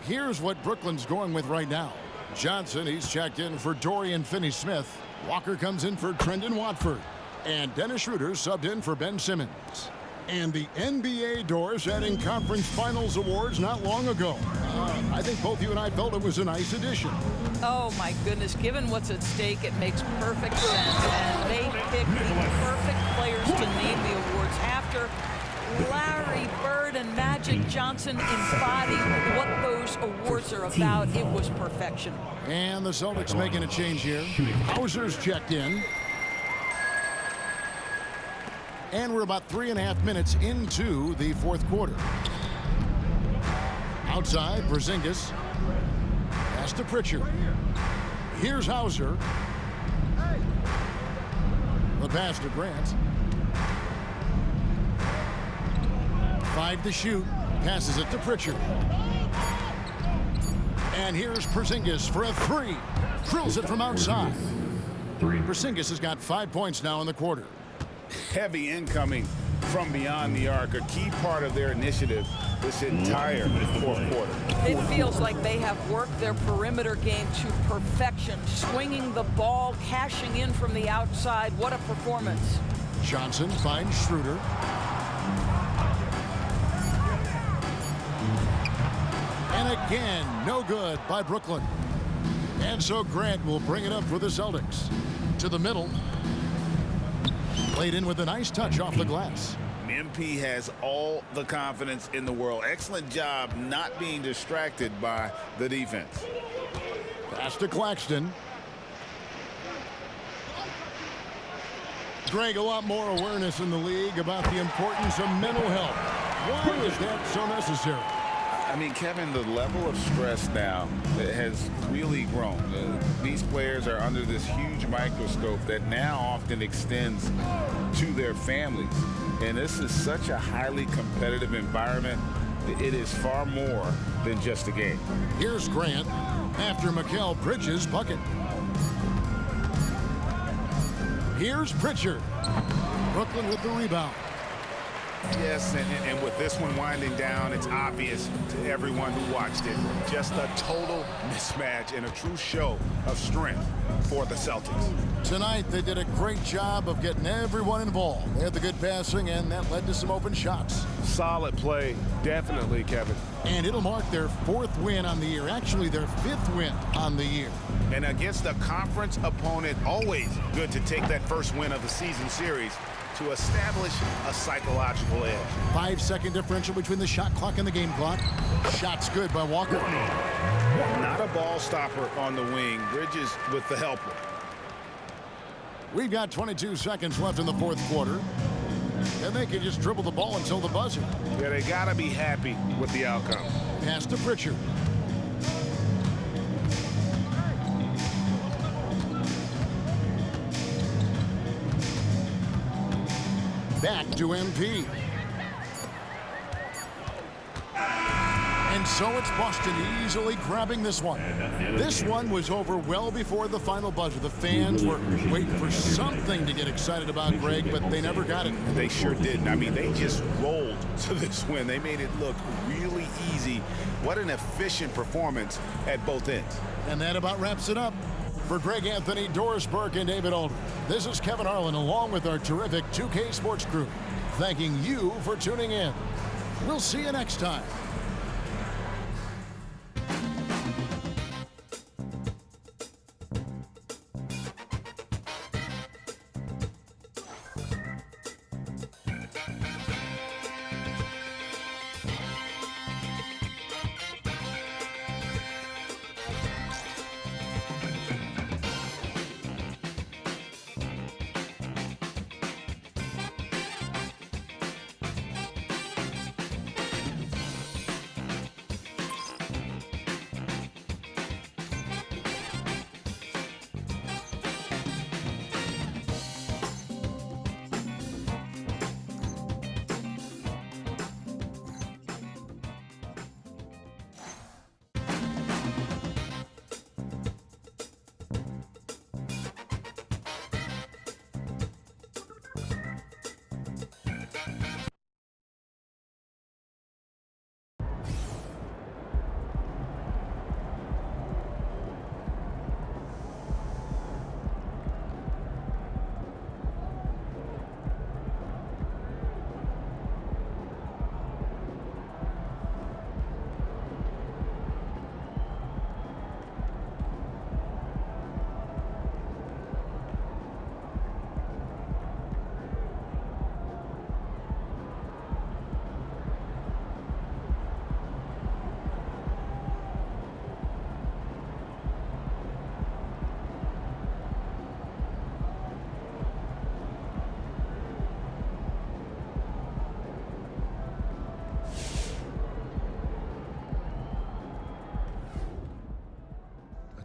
Here's what Brooklyn's going with right now. Johnson, he's checked in for Dorian Finney-Smith. Walker comes in for Trendon Watford. And Dennis Schroeder subbed in for Ben Simmons. And the NBA doors adding conference finals awards not long ago. I think both you and I felt it was a nice addition. Oh my goodness, given what's at stake, it makes perfect sense. And they picked the perfect players to name the awards after. Larry Bird and Magic Johnson embody what those awards are about. It was perfection. And the Celtics making a change here. Hauser's checked in. And we're about 3.5 minutes into the fourth quarter. Outside, Porzingis. Pass to Pritchard. Here's Hauser. The pass to Grant. 5 to shoot. Passes it to Pritchard. And here's Porzingis for a 3. Drills it from outside. Porzingis has got 5 points now in the quarter. Heavy incoming from beyond the arc, a key part of their initiative this entire fourth quarter. It feels like they have worked their perimeter game to perfection, swinging the ball, cashing in from the outside. What a performance. Johnson finds Schroeder. And again, no good by Brooklyn. And so Grant will bring it up for the Celtics. To the middle. Played in with a nice touch off the glass. MP has all the confidence in the world. Excellent job not being distracted by the defense. Pass to Claxton. Greg, a lot more awareness in the league about the importance of mental health. Why is that so necessary? I mean, Kevin, the level of stress now has really grown. These players are under this huge microscope that now often extends to their families. And this is such a highly competitive environment. It is far more than just a game. Here's Grant after Mikal Bridges' bucket. Here's Pritchard. Brooklyn with the rebound. Yes, and with this one winding down, it's obvious to everyone who watched it. Just a total mismatch and a true show of strength for the Celtics. Tonight, they did a great job of getting everyone involved. They had the good passing, and that led to some open shots. Solid play, definitely, Kevin. And it'll mark their 4th win on the year. Actually, their 5th win on the year. And against a conference opponent, always good to take that first win of the season series to establish a psychological edge. 5-second differential between the shot clock and the game clock. Shots good by Walker. Not a ball stopper on the wing. Bridges with the helper. We've got 22 seconds left in the fourth quarter. And they can just dribble the ball until the buzzer. Yeah, they got to be happy with the outcome. Pass to Pritchard. Back to MP. And so it's Boston easily grabbing this one. This one was over well before the final buzzer. The fans were waiting for something to get excited about, Greg, but they never got it. They sure didn't. I mean, they just rolled to this win. They made it look really easy. What an efficient performance at both ends. And that about wraps it up. For Greg Anthony, Doris Burke, and David Aldridge, this is Kevin Harlan along with our terrific 2K Sports crew, thanking you for tuning in. We'll see you next time.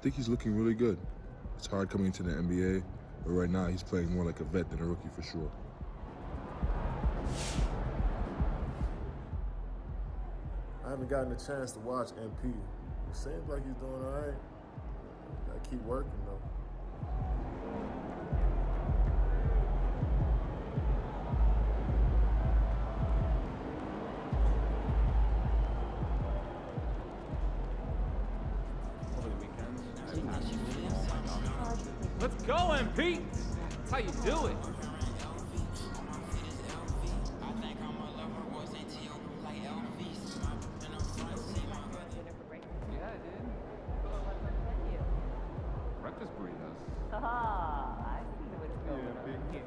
think he's looking really good. It's hard coming into the NBA, but right now he's playing more like a vet than a rookie for sure. I haven't gotten a chance to watch MP. It seems like he's doing all right. Gotta keep working, though. Let's go, MP! That's how you do it. Yeah, I did. Breakfast burritos. I see what's going on here.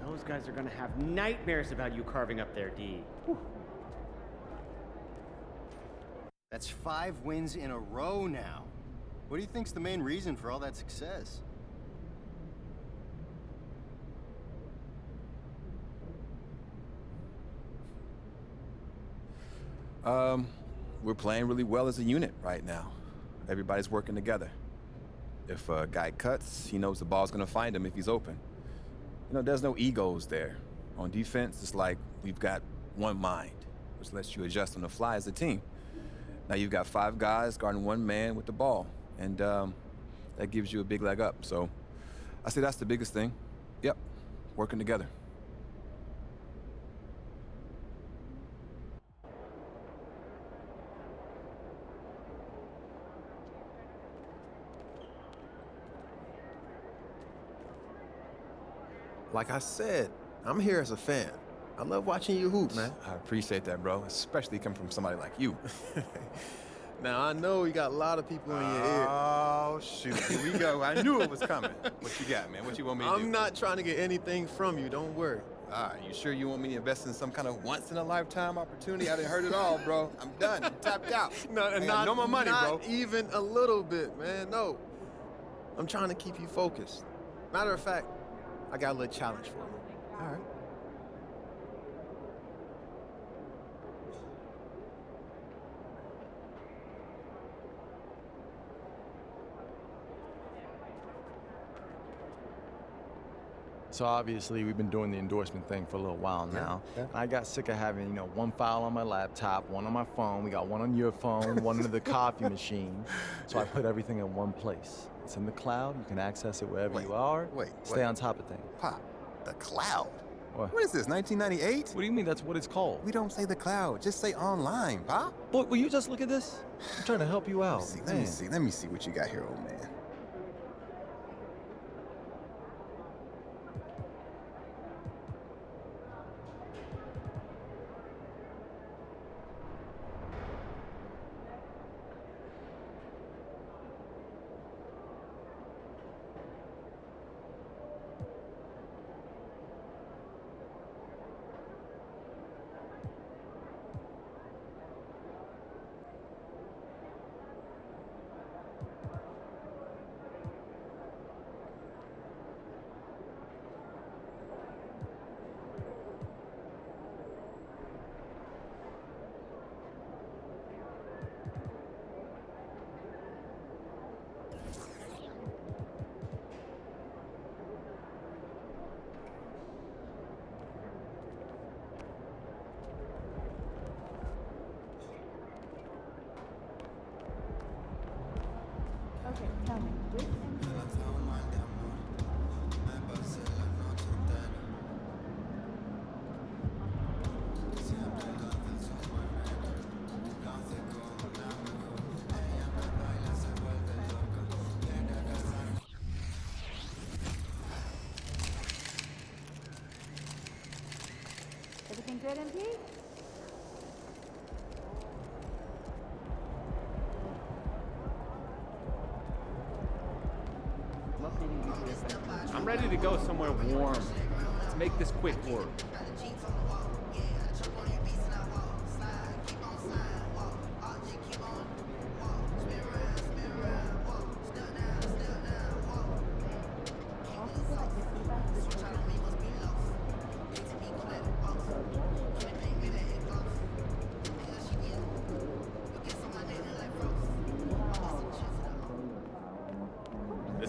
Those guys are gonna have nightmares about you carving up their D. Whew. That's 5 wins in a row now. What do you think's the main reason for all that success? We're playing really well as a unit right now. Everybody's working together. If a guy cuts, he knows the ball's gonna find him if he's open. You know, there's no egos there. On defense, it's like we've got one mind, which lets you adjust on the fly as a team. Now you've got 5 guys guarding 1 man with the ball, and that gives you a big leg up. So I say that's the biggest thing. Yep, working together. Like I said, I'm here as a fan. I love watching you hoop, man. I appreciate that, bro, especially coming from somebody like you. Now, I know you got a lot of people in your ear. Oh, shoot. Here we go. I knew it was coming. What you got, man? What you want me to do? I'm not trying to get anything from you. Don't worry. All right, you sure you want me to invest in some kind of once-in-a-lifetime opportunity? I done heard it all, bro. I'm done. I'm tapped out. No more money, bro. Not even a little bit, man. No. I'm trying to keep you focused. Matter of fact, I got a little challenge for you. All right. So obviously we've been doing the endorsement thing for a little while now. Yeah. I got sick of having, you know, 1 file on my laptop, 1 on my phone, we got 1 on your phone, 1 in the coffee machine. So I put everything in one place. It's in the cloud, you can access it wherever you are. Stay on top of things. Pop, the cloud? What is this, 1998? What do you mean that's what it's called? We don't say the cloud, just say online, Pop. Boy, will you just look at this? I'm trying to help you out. Let me see what you got here, old man. Okay, tell me, which everything good, MP? I'm ready to go somewhere warm. Let's make this quick work.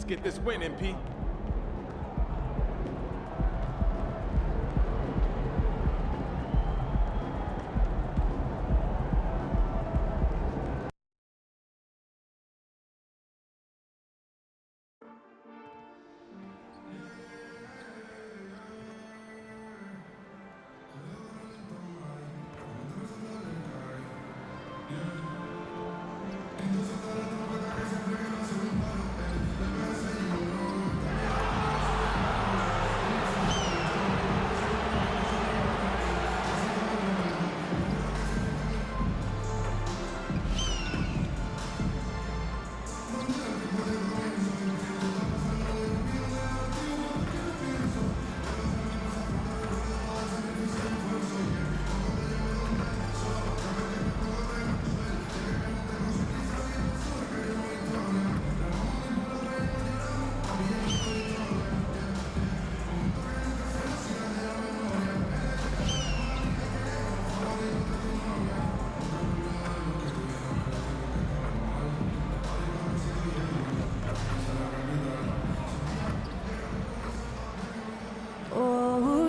Let's get this win, MP.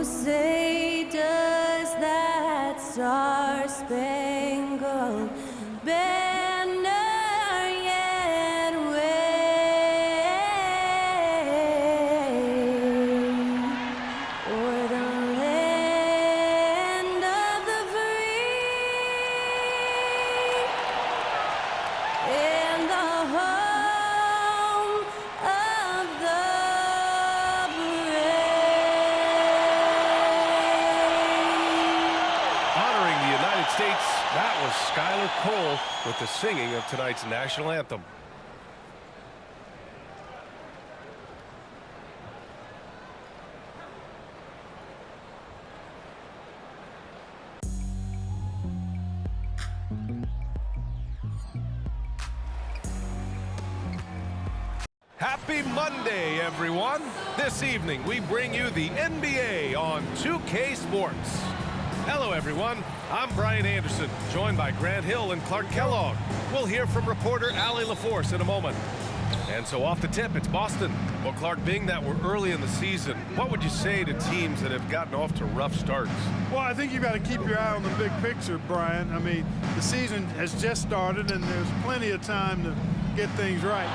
Say, does that star-spangled banner yet wave o'er the land of the free and the home of the States, that was Skylar Cole with the singing of tonight's national anthem. Happy Monday, everyone. This evening, we bring you the NBA on 2K Sports. Hello, everyone. I'm Brian Anderson, joined by Grant Hill and Clark Kellogg. We'll hear from reporter Allie LaForce in a moment. And so off the tip, it's Boston. Well, Clark, being that we're early in the season, what would you say to teams that have gotten off to rough starts? Well, I think you've got to keep your eye on the big picture, Brian. I mean, the season has just started, and there's plenty of time to get things right.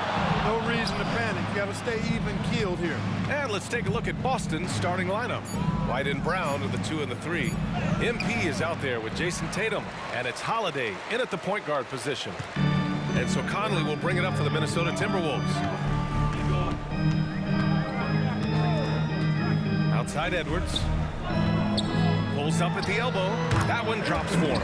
No reason to panic. You got to stay even-keeled here. And let's take a look at Boston's starting lineup. White and Brown are the 2 and the 3. MP is out there with Jason Tatum, and it's Holiday in at the point guard position. And so Conley will bring it up for the Minnesota Timberwolves. Outside Edwards. Pulls up at the elbow. That one drops for him.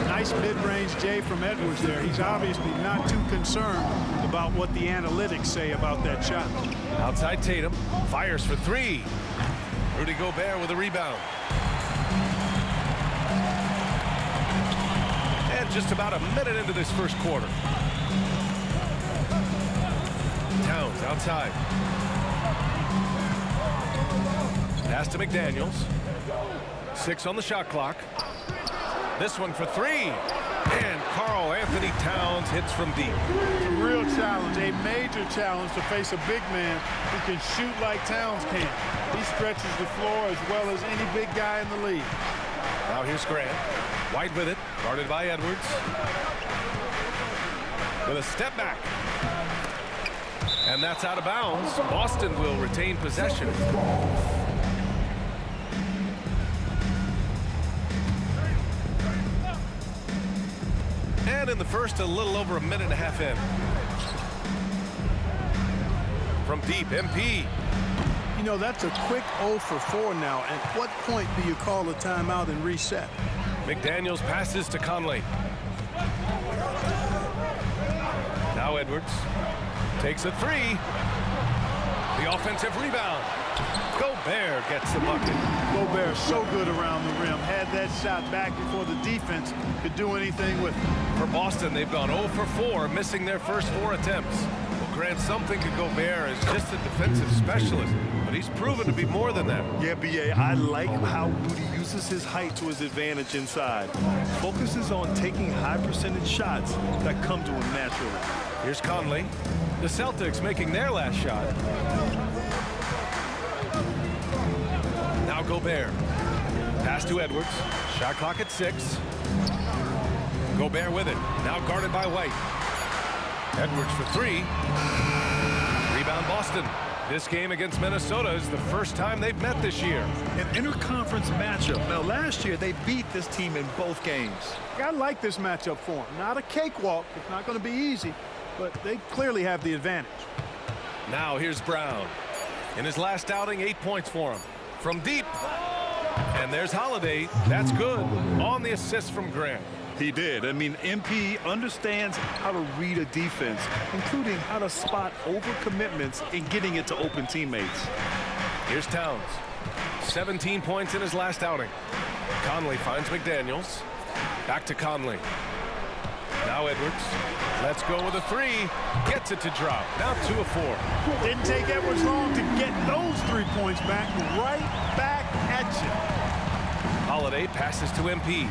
Nice mid-range J from Edwards there. He's obviously not too concerned about what the analytics say about that shot. Outside Tatum. Fires for 3. Rudy Gobert with a rebound. And just about a minute into this first quarter. Towns outside. Pass to McDaniels. 6 on the shot clock. This one for 3. And Karl Anthony Towns hits from deep. It's a real challenge, a major challenge to face a big man who can shoot like Towns can. He stretches the floor as well as any big guy in the league. Now here's Grant. White with it, guarded by Edwards. With a step back. And that's out of bounds. Boston will retain possession. And in the first, a little over a minute and a half in. From deep, MP. You know, that's a quick 0 for 4 now. At what point do you call a timeout and reset? McDaniels passes to Conley. Now Edwards takes a 3. The offensive rebound. Gobert gets the bucket. Gobert so good around the rim. Had that shot back before the defense could do anything with it. For Boston, they've gone 0 for 4, missing their first 4 attempts. Well, Grant, some think of Gobert as just a defensive specialist, but he's proven to be more than that. Yeah, B.A., I like how Rudy uses his height to his advantage inside. Focuses on taking high percentage shots that come to him naturally. Here's Conley. The Celtics making their last shot. Now Gobert. Pass to Edwards. Shot clock at 6. Gobert with it. Now guarded by White. Edwards for 3. Rebound Boston. This game against Minnesota is the first time they've met this year. An interconference matchup. Now, last year, they beat this team in both games. I like this matchup for them. Not a cakewalk. It's not going to be easy, but they clearly have the advantage. Now here's Brown. In his last outing, 8 points for him. From deep. And there's Holiday. That's good. On the assist from Grant. He did. I mean, MP understands how to read a defense, including how to spot overcommitments and getting it to open teammates. Here's Towns. 17 points in his last outing. Conley finds McDaniels. Back to Conley. Now Edwards. Let's go with a 3. Gets it to drop. Now 2 of 4. Didn't take Edwards long to get those 3 points back. Right back at you. Holiday passes to MP.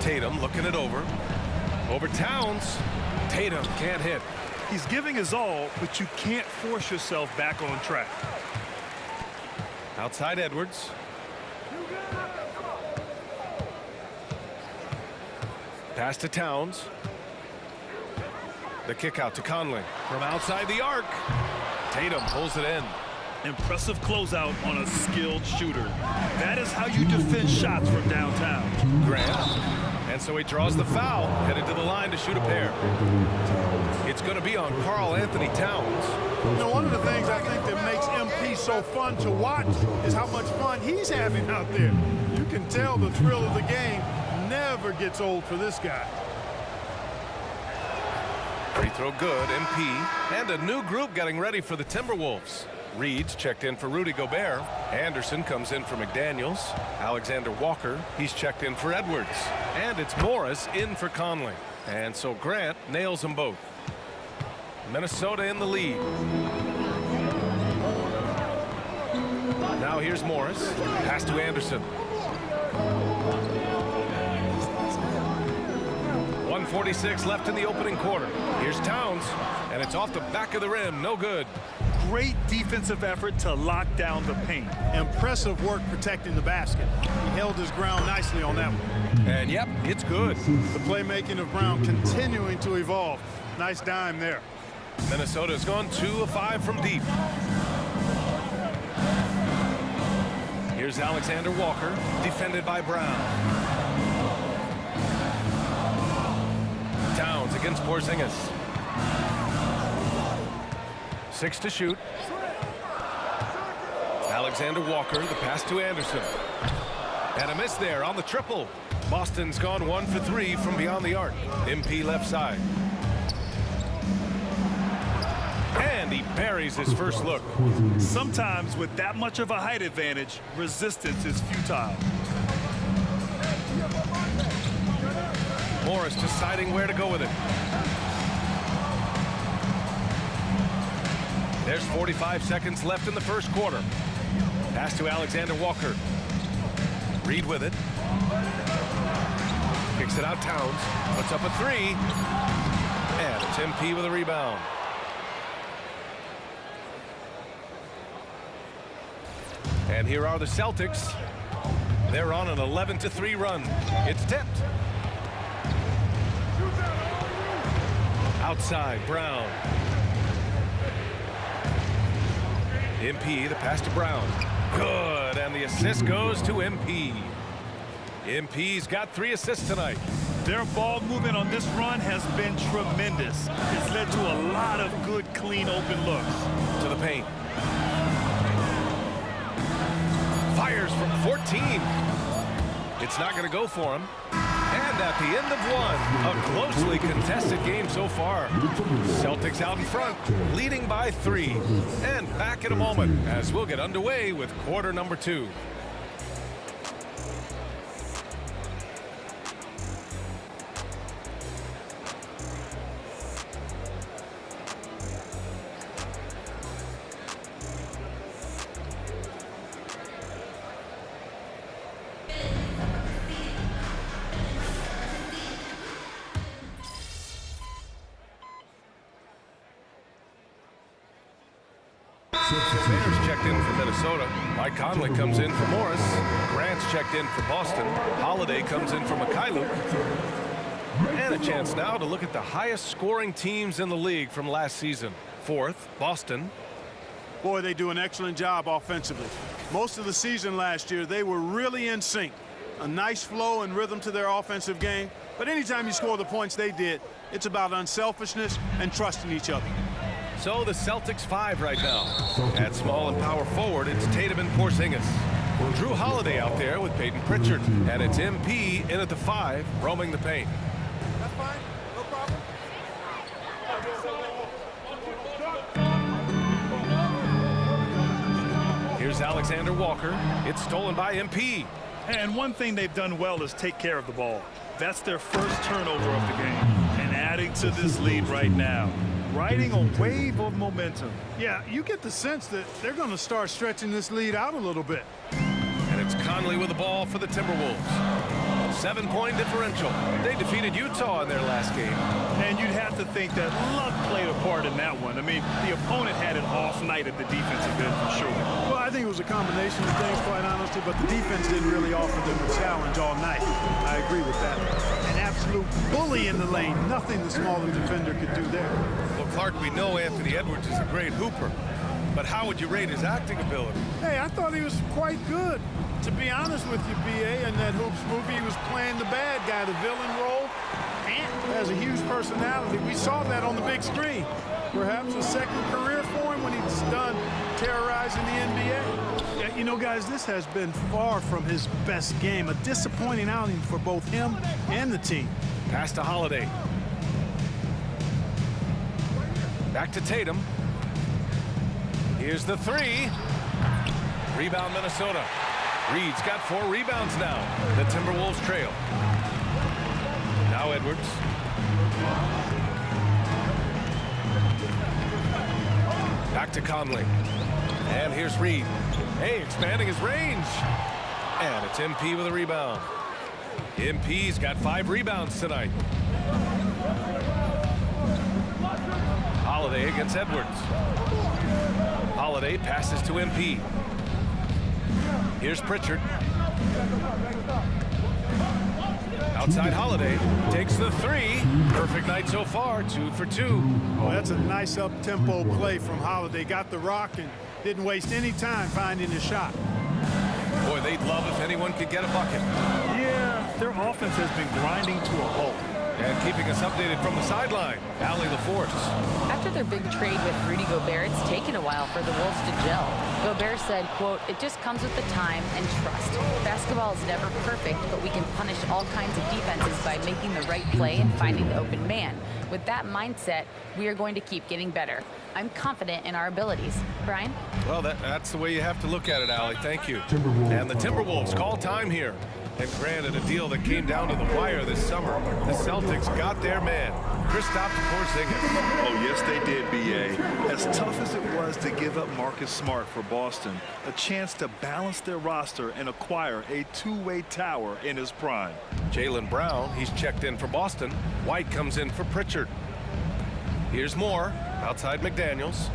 Tatum looking it over. Over Towns. Tatum can't hit. He's giving his all, but you can't force yourself back on track. Outside Edwards. Pass to Towns. The kick out to Conley. From outside the arc. Tatum pulls it in. Impressive closeout on a skilled shooter. That is how you defend shots from downtown. Grant. And so he draws the foul, headed to the line to shoot a pair. It's going to be on Karl Anthony Towns. You know, one of the things I think that makes MP so fun to watch is how much fun he's having out there. You can tell the thrill of the game never gets old for this guy. Free throw good, MP. And a new group getting ready for the Timberwolves. Reed's checked in for Rudy Gobert. Anderson comes in for McDaniels. Alexander Walker, he's checked in for Edwards. And it's Morris in for Conley. And so Grant nails them both. Minnesota in the lead. Now here's Morris. Pass to Anderson. 1:46 left in the opening quarter. Here's Towns. And it's off the back of the rim. No good. Great defensive effort to lock down the paint. Impressive work protecting the basket. He held his ground nicely on that one. And yep, it's good. The playmaking of Brown continuing to evolve. Nice dime there. Minnesota's gone 2 of 5 from deep. Here's Alexander Walker, defended by Brown. Towns against Porzingis. 6 to shoot. Alexander Walker, the pass to Anderson. And a miss there on the triple. Boston's gone 1 for 3 from beyond the arc. MP left side. And he buries his first look. Sometimes with that much of a height advantage, resistance is futile. Morris deciding where to go with it. There's 45 seconds left in the first quarter. Pass to Alexander Walker. Reed with it. Kicks it out Towns. Puts up a 3. And it's MP with a rebound. And here are the Celtics. They're on an 11-3 run. It's tipped. Outside, Brown. MP, the pass to Brown. Good, and the assist goes to MP. MP's got 3 assists tonight. Their ball movement on this run has been tremendous. It's led to a lot of good, clean, open looks. To the paint. Fires from 14. It's not going to go for him. And at the end of one, a closely contested game so far. Celtics out in front, leading by 3. And back in a moment as we'll get underway with quarter number 2. Alex Ayers checked in for Minnesota. Mike Conley comes in for Morris. Grant's checked in for Boston. Holiday comes in for Mikhailuk. And a chance now to look at the highest scoring teams in the league from last season. Fourth, Boston. Boy, they do an excellent job offensively. Most of the season last year, they were really in sync. A nice flow and rhythm to their offensive game. But anytime you score the points they did, it's about unselfishness and trusting each other. So the Celtics 5 right now. At small and power forward, it's Tatum and Porzingis. Drew Holiday out there with Peyton Pritchard. And it's MP in at the 5, roaming the paint. That's fine. No problem. Here's Alexander Walker. It's stolen by MP. And one thing they've done well is take care of the ball. That's their first turnover of the game. And adding to this lead right now. Riding a wave of momentum. Yeah, you get the sense that they're going to start stretching this lead out a little bit. And it's Conley with the ball for the Timberwolves. 7-point differential. They defeated Utah in their last game. And you'd have to think that luck played a part in that one. I mean, the opponent had an off night at the defensive end for sure. Well, I think it was a combination of things, quite honestly, but the defense didn't really offer them a challenge all night. I agree with that. An absolute bully in the lane. Nothing the smaller defender could do there. Well, Clark, we know Anthony Edwards is a great hooper. But how would you rate his acting ability? Hey, I thought he was quite good. To be honest with you, B.A., in that Hoops movie, he was playing the bad guy, the villain role. And has a huge personality. We saw that on the big screen. Perhaps a second career for him when he's done terrorizing the NBA. Yeah, you know, guys, this has been far from his best game. A disappointing outing for both him and the team. Pass to Holiday. Back to Tatum. Here's the 3. Rebound, Minnesota. Reed's got 4 rebounds now. The Timberwolves trail. Now Edwards. Back to Conley. And here's Reed. Hey, expanding his range. And it's MP with a rebound. MP's got 5 rebounds tonight. Holiday against Edwards. Holiday passes to MP. Here's Pritchard. Outside Holiday takes the 3. Perfect night so far, 2 for 2. Oh, that's a nice up-tempo play from Holiday. Got the rock and didn't waste any time finding a shot. Boy, they'd love if anyone could get a bucket. Yeah, their offense has been grinding to a halt. And keeping us updated from the sideline, Allie LaForce. After their big trade with Rudy Gobert, it's taken a while for the Wolves to gel. Gobert said, quote, "It just comes with the time and trust. Basketball is never perfect, but we can punish all kinds of defenses by making the right play and finding the open man. With that mindset, we are going to keep getting better. I'm confident in our abilities." Brian? Well, that's the way you have to look at it, Allie. Thank you. And the Timberwolves call time here. And granted, a deal that came down to the wire this summer. The Celtics got their man, Kristaps Porzingis. Oh, yes, they did, B.A. As tough as it was to give up Marcus Smart for Boston, a chance to balance their roster and acquire a two-way tower in his prime. Jaylen Brown, he's checked in for Boston. White comes in for Pritchard. Here's Moore, outside McDaniels.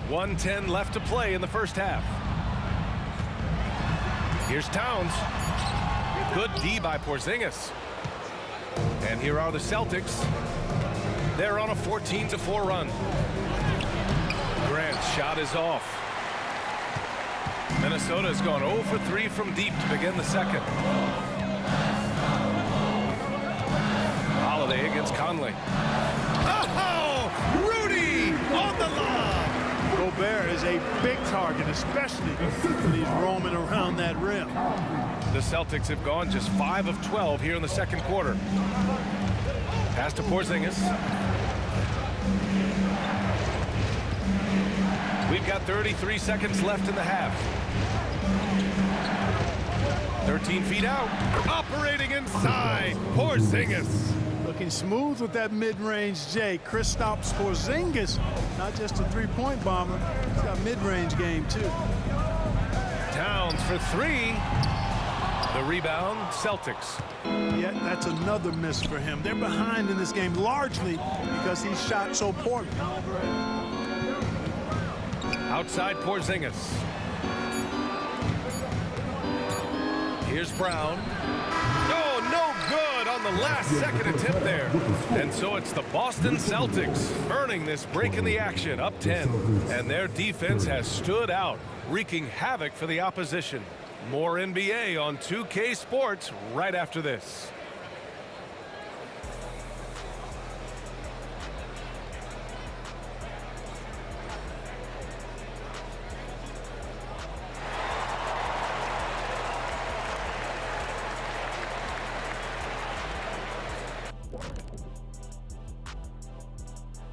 1:10 left to play in the first half. Here's Towns. Good D by Porzingis. And here are the Celtics. They're on a 14-4 run. Grant's shot is off. Minnesota's gone 0 for 3 from deep to begin the second. Holiday against Conley. Oh, Rudy on the lob. Gobert is a big target, especially when he's roaming around that rim. The Celtics have gone just 5 of 12 here in the second quarter. Pass to Porzingis. We've got 33 seconds left in the half. 13 feet out. Operating inside. Porzingis. Looking smooth with that mid-range J. Kristaps Porzingis, not just a three-point bomber. He's got mid-range game, too. Towns for 3. The rebound, Celtics. Yeah, that's another miss for him. They're behind in this game largely because he shot so poorly. Outside Porzingis. Here's Brown. Oh, no good on the last second attempt there. And so it's the Boston Celtics earning this break in the action, up 10. And their defense has stood out, wreaking havoc for the opposition. More NBA on 2K Sports right after this.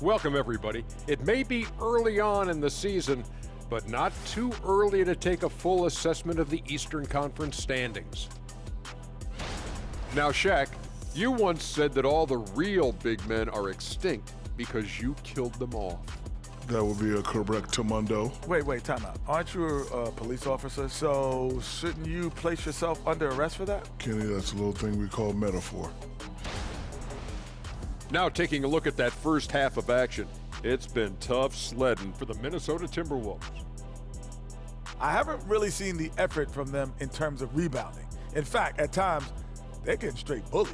Welcome, everybody. It may be early on in the season, but not too early to take a full assessment of the Eastern Conference standings. Now, Shaq, you once said that all the real big men are extinct because you killed them off. That would be a correct Mundo. Wait, time out. Aren't you a police officer? So shouldn't you place yourself under arrest for that? Kenny, that's a little thing we call metaphor. Now taking a look at that first half of action, it's been tough sledding for the Minnesota Timberwolves. I haven't really seen the effort from them in terms of rebounding. In fact, at times, they're getting straight bullied.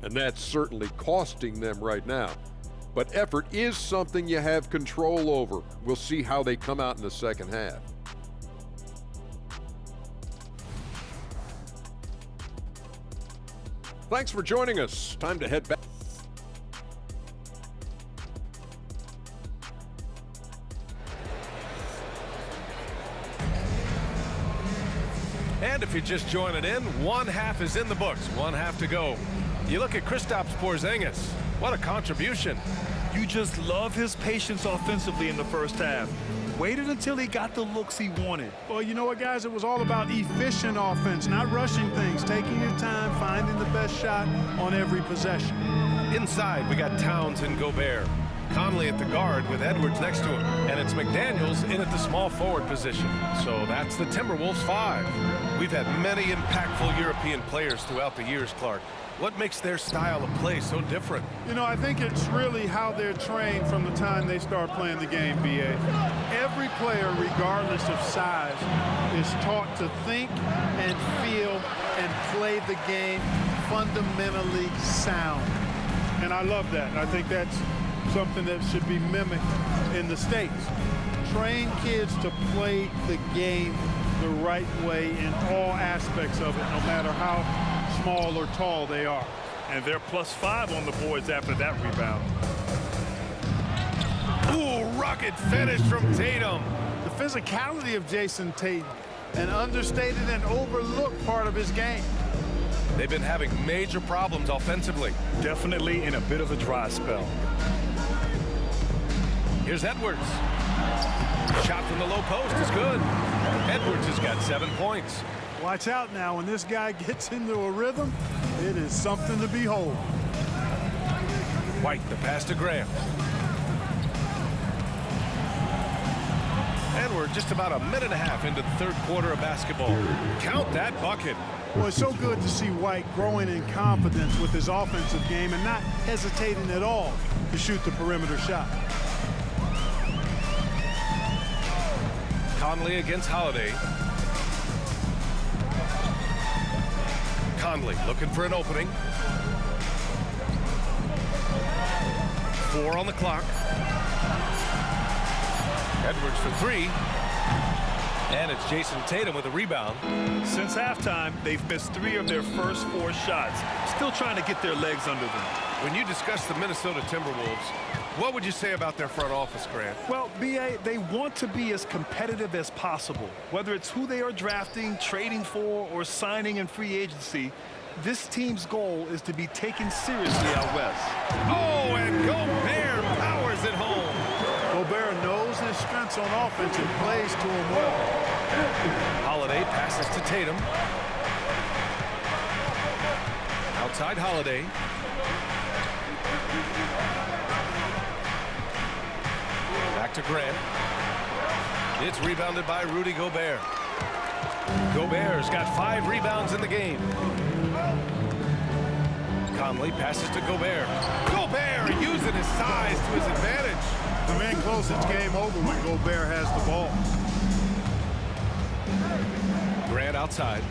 And that's certainly costing them right now. But effort is something you have control over. We'll see how they come out in the second half. Thanks for joining us. Time to head back. And if you're just joining in, one half is in the books, one half to go. You look at Kristaps Porzingis. What a contribution. You just love his patience offensively in the first half. Waited until he got the looks he wanted. Well, you know what, guys? It was all about efficient offense, not rushing things, taking your time, finding the best shot on every possession. Inside, we got Towns and Gobert. Conley at the guard with Edwards next to him. And it's McDaniels in at the small forward position. So that's the Timberwolves 5. We've had many impactful European players throughout the years, Clark. What makes their style of play so different? You know, I think it's really how they're trained from the time they start playing the game, B.A. Every player, regardless of size, is taught to think and feel and play the game fundamentally sound. And I love that. I think that's something that should be mimicked in the States. Train kids to play the game the right way in all aspects of it, no matter how small or tall they are. And they're +5 on the boards after that rebound. Ooh, rocket finish from Tatum. The physicality of Jason Tatum, an understated and overlooked part of his game. They've been having major problems offensively. Definitely in a bit of a dry spell. Here's Edwards. Shot from the low post is good. Edwards has got 7 points. Watch out now. When this guy gets into a rhythm, it is something to behold. White, the pass to Graham. And we're just about a minute and a half into the third quarter of basketball. Count that bucket. Well, it's so good to see White growing in confidence with his offensive game and not hesitating at all to shoot the perimeter shot. Conley against Holiday. Conley looking for an opening. 4 on the clock. Edwards for 3. And it's Jason Tatum with a rebound. Since halftime, they've missed 3 of their first 4 shots. Still trying to get their legs under them. When you discuss the Minnesota Timberwolves, what would you say about their front office, Grant? Well, B.A., they want to be as competitive as possible. Whether it's who they are drafting, trading for, or signing in free agency, this team's goal is to be taken seriously out west. Oh, and Gobert powers it home. Gobert knows his strengths on offense and plays to him well. Holiday passes to Tatum. Outside Holiday. Back to Grant. It's rebounded by Rudy Gobert. Gobert's got 5 rebounds in the game. Conley passes to Gobert. Gobert using his size to his advantage. The man close, it's game over when Gobert has the ball. Grant outside.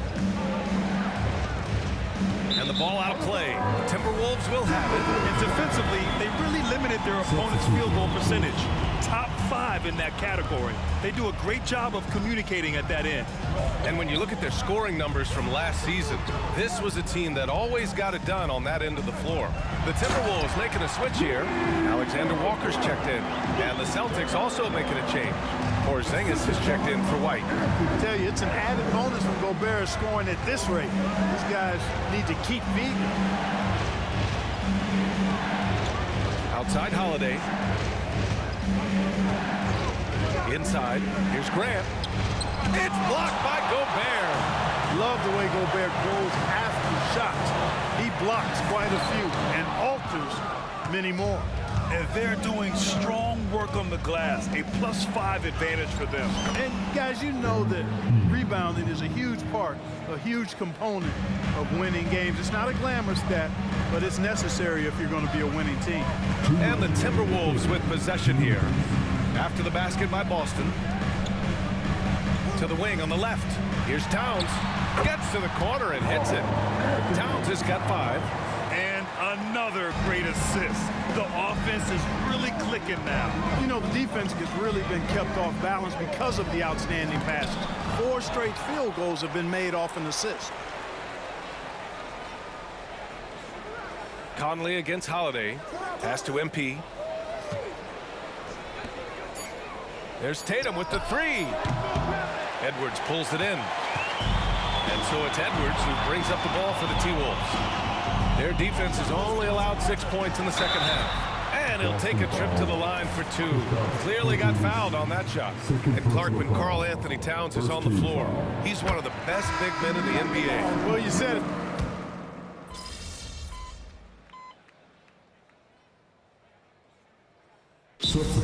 And the ball out of play. Timberwolves will have it. And defensively, they really limited their opponent's field goal percentage. Top 5 in that category. They do a great job of communicating at that end. And when you look at their scoring numbers from last season, this was a team that always got it done on that end of the floor. The Timberwolves making a switch here. Alexander Walker's checked in. And the Celtics also making a change. Porzingis is checked in for White. I tell you, it's an added bonus when Gobert is scoring at this rate. These guys need to keep feeding. Outside Holiday. Inside, here's Grant. It's blocked by Gobert. Love the way Gobert goes after shots. He blocks quite a few and alters many more. And they're doing strong work on the glass, a +5 advantage for them. And guys, you know that rebounding is a huge part, a huge component of winning games. It's not a glamour stat, but it's necessary if you're going to be a winning team. And the Timberwolves with possession here. After the basket by Boston. To the wing on the left. Here's Towns. Gets to the corner and hits it. Towns has got 5. And another great assist. The offense is really clicking now. You know, the defense has really been kept off balance because of the outstanding passes. 4 straight field goals have been made off an assist. Conley against Holiday. Pass to MP. There's Tatum with the 3. Edwards pulls it in. And so it's Edwards who brings up the ball for the T-Wolves. Their defense has only allowed 6 points in the second half. And he'll take a trip to the line for 2. Clearly got fouled on that shot. And Clark, when Karl Anthony Towns is on the floor, he's one of the best big men in the NBA. Well, you said it.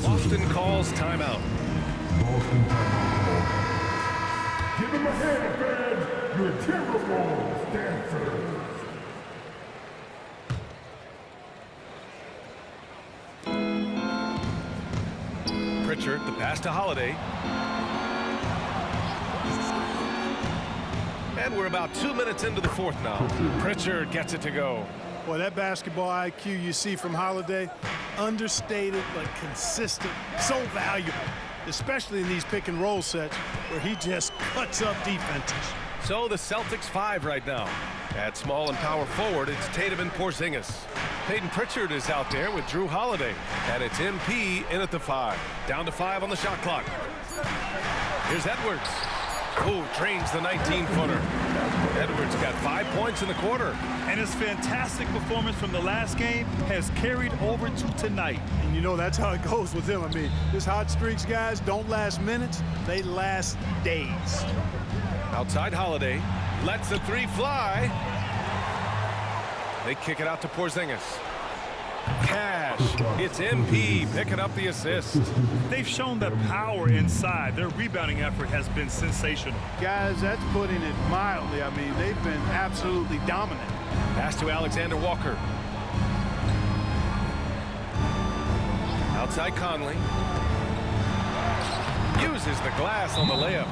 Boston calls timeout. Give him a hand, fans. Your Timberwolves dancers. Pritchard, the pass to Holiday. And we're about 2 minutes into the 4th now. Pritchard gets it to go. Boy, that basketball IQ you see from Holiday, understated but consistent, so valuable, especially in these pick and roll sets where he just cuts up defenses. So the Celtics 5 right now. At small and power forward, it's Tatum and Porzingis. Peyton Pritchard is out there with Drew Holiday. And it's MP in at the 5. Down to 5 on the shot clock. Here's Edwards. Oh, trains the 19-footer. Edwards got 5 points in the quarter. And his fantastic performance from the last game has carried over to tonight. And you know that's how it goes with him. I mean, his hot streaks, guys, don't last minutes. They last days. Outside Holiday. Lets the 3 fly. They kick it out to Porzingis. Cash. It's MP picking up the assist. They've shown that power inside. Their rebounding effort has been sensational. Guys, that's putting it mildly. I mean, they've been absolutely dominant. Pass to Alexander Walker. Outside Conley. Uses the glass on the layup.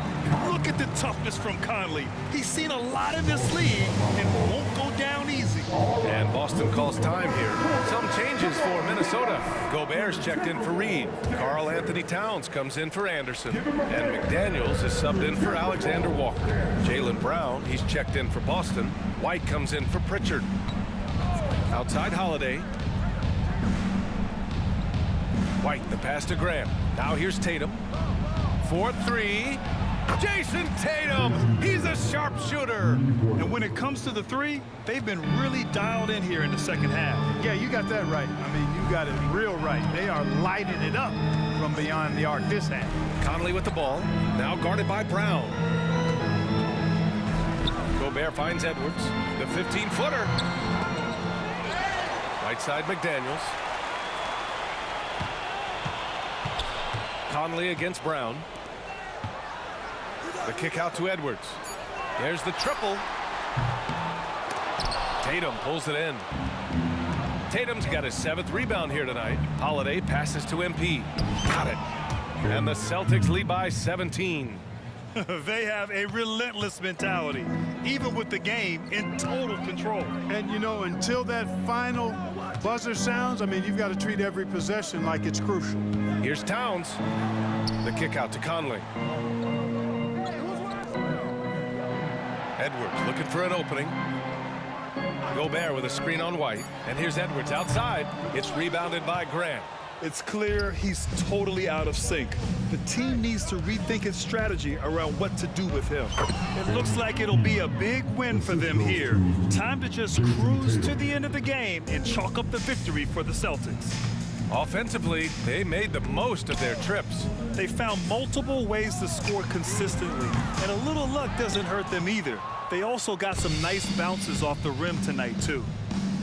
Look at the toughness from Conley. He's seen a lot in this league and won't go down easy. And Boston calls time here. Some changes for Minnesota. Gobert's checked in for Reed. Karl Anthony Towns comes in for Anderson. And McDaniels is subbed in for Alexander Walker. Jaylen Brown, he's checked in for Boston. White comes in for Pritchard. Outside Holiday. White, the pass to Grant. Now here's Tatum. 4-3. Jason Tatum, he's a sharpshooter. And when it comes to the 3, they've been really dialed in here in the second half. Yeah, you got that right. I mean, you got it real right. They are lighting it up from beyond the arc this half. Conley with the ball, now guarded by Brown. Gobert finds Edwards, the 15-footer. Right side McDaniels. Conley against Brown. The kick out to Edwards. There's the triple. Tatum pulls it in. Tatum's got his 7th rebound here tonight. Holiday passes to MP. Got it. And the Celtics lead by 17. They have a relentless mentality, even with the game in total control. And, you know, until that final buzzer sounds, I mean, you've got to treat every possession like it's crucial. Here's Towns. The kick out to Conley. Edwards looking for an opening. Gobert with a screen on White. And here's Edwards outside. It's rebounded by Grant. It's clear he's totally out of sync. The team needs to rethink its strategy around what to do with him. It looks like it'll be a big win for them here. Time to just cruise to the end of the game and chalk up the victory for the Celtics. Offensively, they made the most of their trips. They found multiple ways to score consistently, and a little luck doesn't hurt them either. They also got some nice bounces off the rim tonight, too.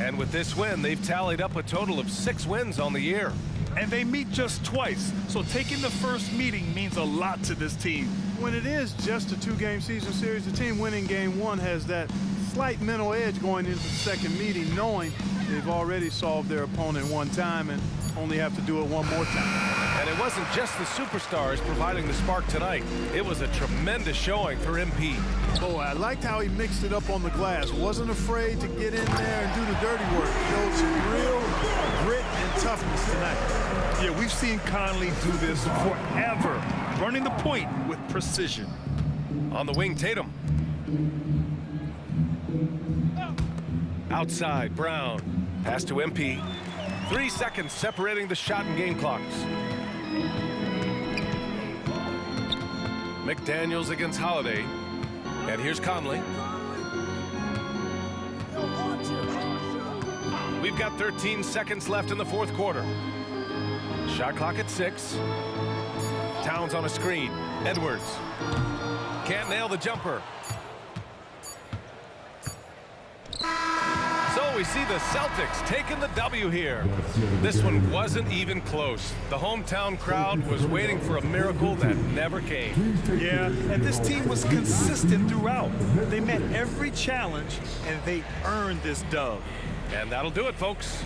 And with this win, they've tallied up a total of 6 wins on the year. And they meet just twice, so taking the first meeting means a lot to this team. When it is just a 2-game season series, the team winning game 1 has that slight mental edge going into the second meeting, knowing they've already solved their opponent one time and only have to do it one more time. And it wasn't just the superstars providing the spark tonight. It was a tremendous showing for MP. Oh, I liked how he mixed it up on the glass. Wasn't afraid to get in there and do the dirty work. Showed some real grit and toughness tonight. Yeah, we've seen Conley do this forever, running the point with precision. On the wing, Tatum. Outside, Brown. Pass to MP. 3 seconds separating the shot and game clocks. McDaniels against Holiday. And here's Conley. We've got 13 seconds left in the 4th quarter. Shot clock at 6. Towns on a screen. Edwards. Can't nail the jumper. So we see the Celtics taking the W here. This one wasn't even close. The hometown crowd was waiting for a miracle that never came. Yeah, and this team was consistent throughout. They met every challenge, and they earned this dub. And that'll do it, folks.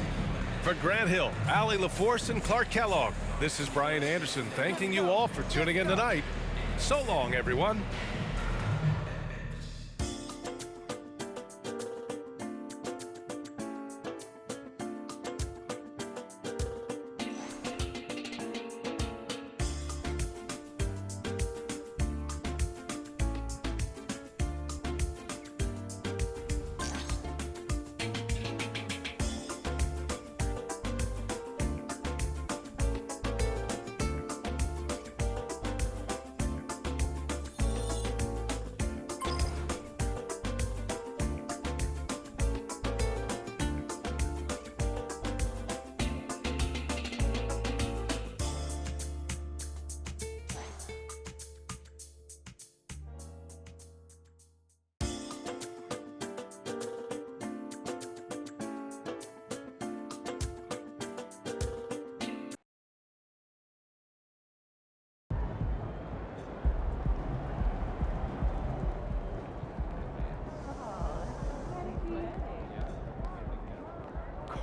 For Grant Hill, Allie LaForce, and Clark Kellogg, this is Brian Anderson thanking you all for tuning in tonight. So long, everyone.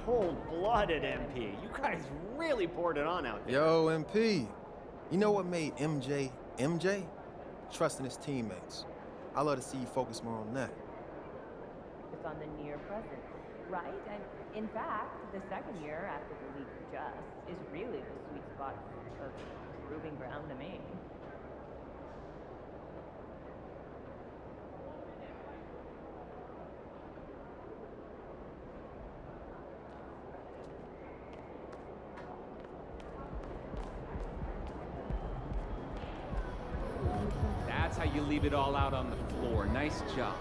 Cold-blooded, MP. You guys really poured it on out there. Yo, MP. You know what made MJ MJ? Trusting his teammates. I love to see you focus more on that. It's on the near present, right? And in fact, the second year after the league just is really the sweet spot of proving ground to me. That's how you leave it all out on the floor. Nice job.